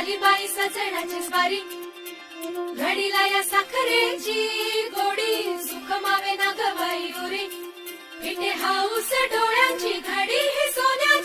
आली बाई सजणाची स्वारी, घडीला या साखरेची गोडी, सुख मावे ना गवाई उरी, फिटे हाऊस डोळ्यांची घडी ही सोन्या